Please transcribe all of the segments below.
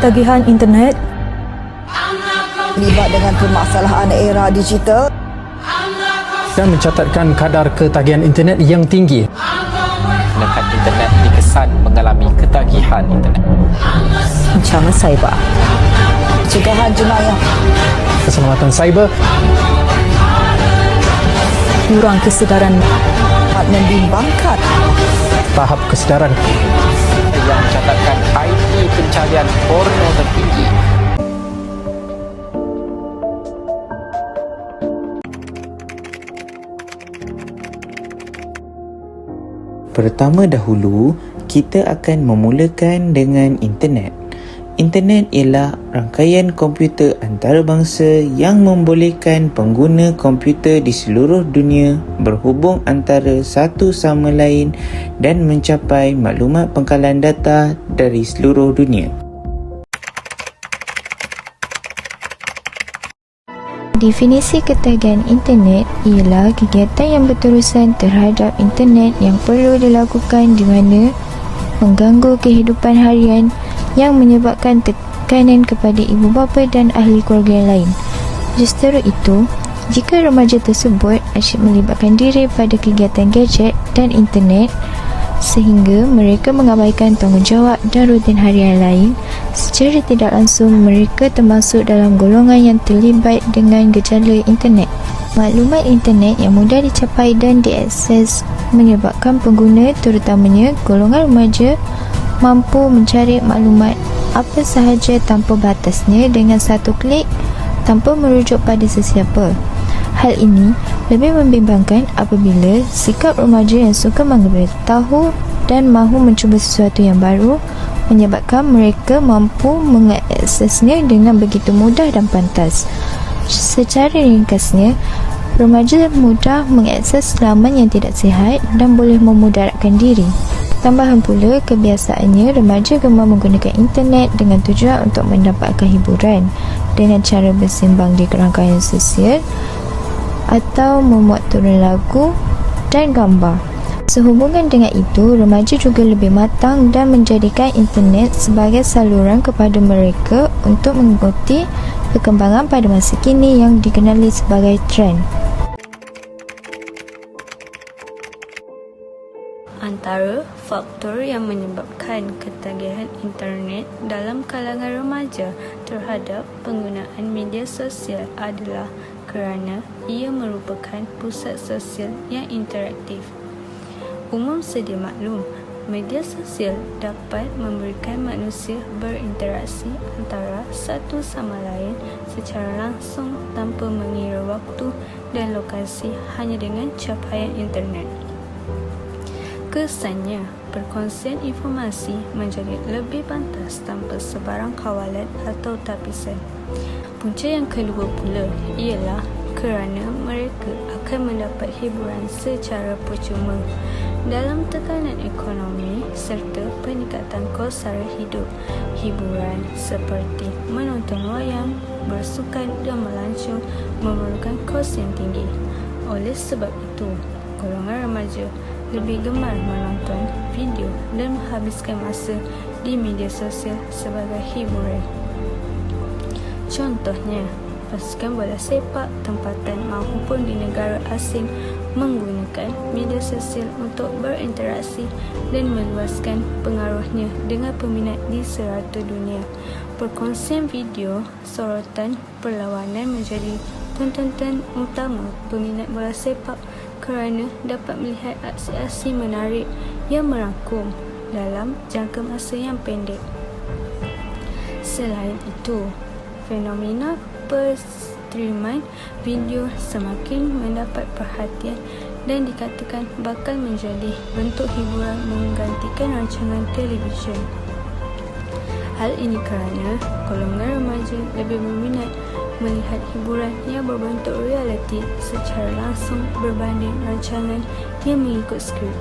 ketagihan internet, terlibat dengan permasalahan era digital dan mencatatkan kadar ketagihan internet yang tinggi. Menekan internet dikesan mengalami ketagihan internet. ancaman cyber, pencegahan jenayah Keselamatan cyber kurang kesedaran, membimbangkan tahap kesedaran. Yang mencatatkan IP pencarian porno tertinggi. Pertama dahulu, kita akan memulakan dengan internet. Internet ialah rangkaian komputer antarabangsa yang membolehkan pengguna komputer di seluruh dunia berhubung antara satu sama lain dan mencapai maklumat pengkalan data dari seluruh dunia. Definisi ketagihan internet ialah kegiatan yang berterusan terhadap internet yang perlu dilakukan di mana mengganggu kehidupan harian yang menyebabkan tekanan kepada ibu bapa dan ahli keluarga yang lain. Justru itu, jika remaja tersebut asyik melibatkan diri pada kegiatan gadget dan internet sehingga mereka mengabaikan tanggungjawab dan rutin harian lain, secara tidak langsung mereka termasuk dalam golongan yang terlibat dengan gejala internet. Maklumat internet yang mudah dicapai dan diakses menyebabkan pengguna, terutamanya golongan remaja, mampu mencari maklumat apa sahaja tanpa batasnya dengan satu klik tanpa merujuk pada sesiapa. Hal ini lebih membimbangkan apabila sikap remaja yang suka mengetahui dan mahu mencuba sesuatu yang baru menyebabkan mereka mampu mengaksesnya dengan begitu mudah dan pantas. Secara ringkasnya, remaja mudah mengakses laman yang tidak sihat dan boleh memudaratkan diri. Tambahan pula, kebiasaannya remaja gemar menggunakan internet dengan tujuan untuk mendapatkan hiburan dengan cara bersembang di rangkaian sosial atau memuat turun lagu dan gambar. Sehubungan dengan itu, remaja juga lebih matang dan menjadikan internet sebagai saluran kepada mereka untuk mengikuti perkembangan pada masa kini yang dikenali sebagai trend. Antara faktor yang menyebabkan ketagihan internet dalam kalangan remaja terhadap penggunaan media sosial adalah kerana ia merupakan pusat sosial yang interaktif. Umum sedia maklum, media sosial dapat memberikan manusia berinteraksi antara satu sama lain secara langsung tanpa mengira waktu dan lokasi hanya dengan capaian internet. Kesannya, perkongsian informasi menjadi lebih pantas tanpa sebarang kawalan atau tapisan. Punca yang kedua pula ialah kerana mereka akan mendapat hiburan secara percuma. Dalam tekanan ekonomi serta peningkatan kos sara hidup, hiburan seperti menonton wayang, bersukan dan melancong memerlukan kos yang tinggi. Oleh sebab itu, golongan remaja lebih gemar menonton video dan menghabiskan masa di media sosial sebagai hiburan. Contohnya, pasukan bola sepak tempatan maupun di negara asing menggunakan media sosial untuk berinteraksi dan meluaskan pengaruhnya dengan peminat di serata dunia. Perkongsian video sorotan perlawanan menjadi tontonan utama peminat bola sepak kerana dapat melihat aksi-aksi menarik yang merangkum dalam jangka masa yang pendek. Selain itu, fenomena perstreaman video semakin mendapat perhatian dan dikatakan bakal menjadi bentuk hiburan menggantikan rancangan televisyen. Hal ini kerana golongan remaja lebih berminat melihat hiburan yang berbentuk realiti secara langsung berbanding rancangan yang mengikut skrip.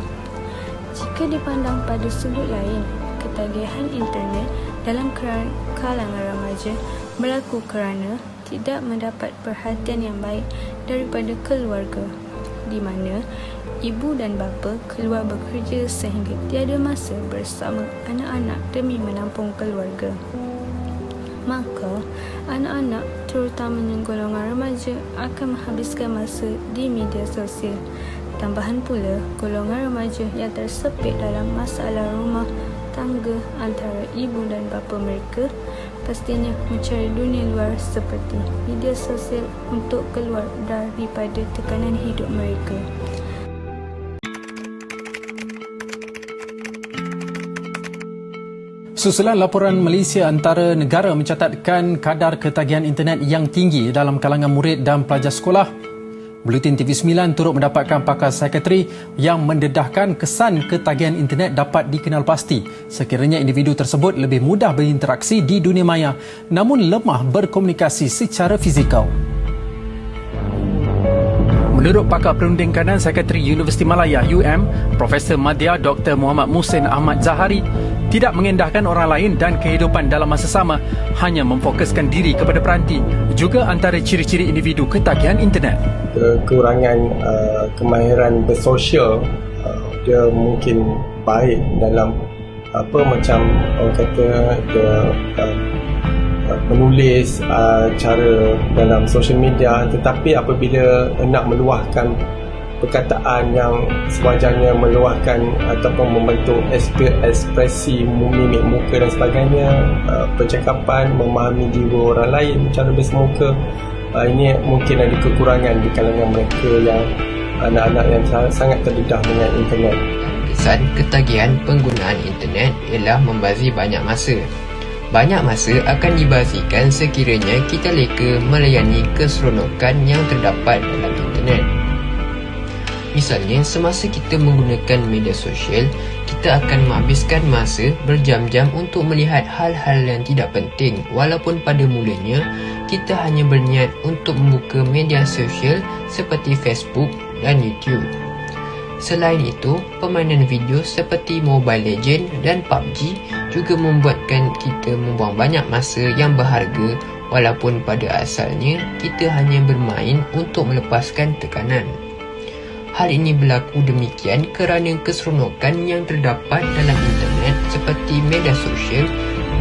Jika dipandang pada sudut lain, ketagihan internet dalam kalangan remaja berlaku kerana tidak mendapat perhatian yang baik daripada keluarga, di mana ibu dan bapa keluar bekerja sehingga tiada masa bersama anak-anak demi menampung keluarga. maka anak-anak, terutamanya golongan remaja, akan menghabiskan masa di media sosial. Tambahan pula, golongan remaja yang tersepit dalam masalah rumah tangga antara ibu dan bapa mereka pastinya mencari dunia luar seperti media sosial untuk keluar daripada tekanan hidup mereka. Susulan laporan Malaysia Antara Negara mencatatkan kadar ketagihan internet yang tinggi dalam kalangan murid dan pelajar sekolah. Buletin TV9 turut mendapatkan pakar psikiatri yang mendedahkan kesan ketagihan internet dapat dikenal pasti sekiranya individu tersebut lebih mudah berinteraksi di dunia maya namun lemah berkomunikasi secara fizikal. Menurut pakar perunding kanan Psikiatri Universiti Malaya UM, Profesor Madya Dr. Muhammad Muhsin Ahmad Zahari tidak mengendahkan orang lain dan kehidupan dalam masa sama, hanya memfokuskan diri kepada peranti, juga antara ciri-ciri individu ketagihan internet. Kekurangan kemahiran bersosial dia mungkin baik dalam macam orang kata dia menulis cara dalam social media, tetapi apabila nak meluahkan perkataan yang sewajarnya, meluahkan ataupun membentuk ekspresi mimik muka dan sebagainya, percakapan, memahami jiwa orang lain cara bersemuka, ini mungkin ada kekurangan di kalangan mereka yang anak-anak yang sangat terdedah dengan internet. Kesan ketagihan penggunaan internet ialah membazir banyak masa. Banyak masa akan dibazirkan sekiranya kita leka melayani keseronokan yang terdapat dalam internet. Misalnya, semasa kita menggunakan media sosial, kita akan menghabiskan masa berjam-jam untuk melihat hal-hal yang tidak penting walaupun pada mulanya kita hanya berniat untuk membuka media sosial seperti Facebook dan YouTube. Selain itu, permainan video seperti Mobile Legends dan PUBG juga membuatkan kita membuang banyak masa yang berharga walaupun pada asalnya kita hanya bermain untuk melepaskan tekanan. Hal ini berlaku demikian kerana keseronokan yang terdapat dalam internet seperti media sosial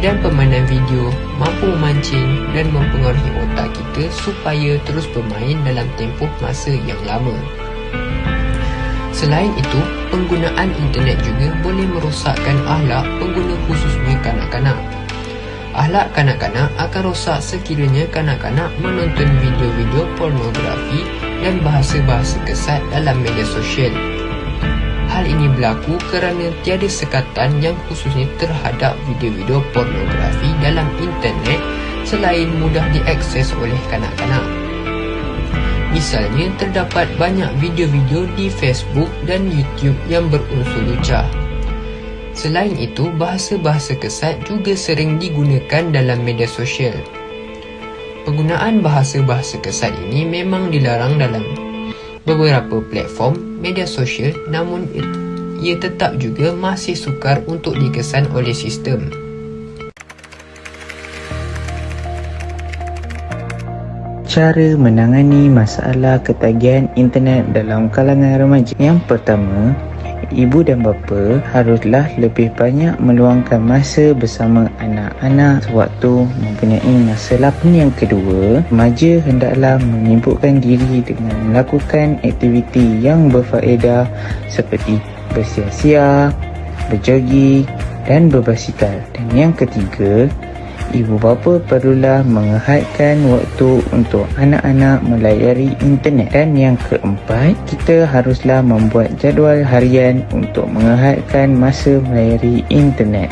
dan permainan video mampu memancing dan mempengaruhi otak kita supaya terus bermain dalam tempoh masa yang lama. Selain itu, penggunaan internet juga boleh merosakkan akhlak pengguna, khususnya kanak-kanak. Akhlak kanak-kanak akan rosak sekiranya kanak-kanak menonton video-video pornografi dan bahasa-bahasa kesat dalam media sosial. Hal ini berlaku kerana tiada sekatan yang khususnya terhadap video-video pornografi dalam internet selain mudah diakses oleh kanak-kanak. Misalnya, terdapat banyak video-video di Facebook dan YouTube yang berunsur lucah. Selain itu, bahasa-bahasa kesat juga sering digunakan dalam media sosial. Penggunaan bahasa-bahasa kesat ini memang dilarang dalam beberapa platform media sosial, namun ia tetap juga masih sukar untuk dikesan oleh sistem. Cara menangani masalah ketagihan internet dalam kalangan remaja. Yang pertama, ibu dan bapa haruslah lebih banyak meluangkan masa bersama anak-anak sewaktu mempunyai masa lapang. Yang kedua, remaja hendaklah menyibukkan diri dengan melakukan aktiviti yang berfaedah seperti bersiar-siar, berjogging dan berbasikal. Dan yang ketiga, ibu bapa perlulah mengehadkan waktu untuk anak-anak melayari internet. Dan yang keempat, kita haruslah membuat jadual harian untuk mengehadkan masa melayari internet.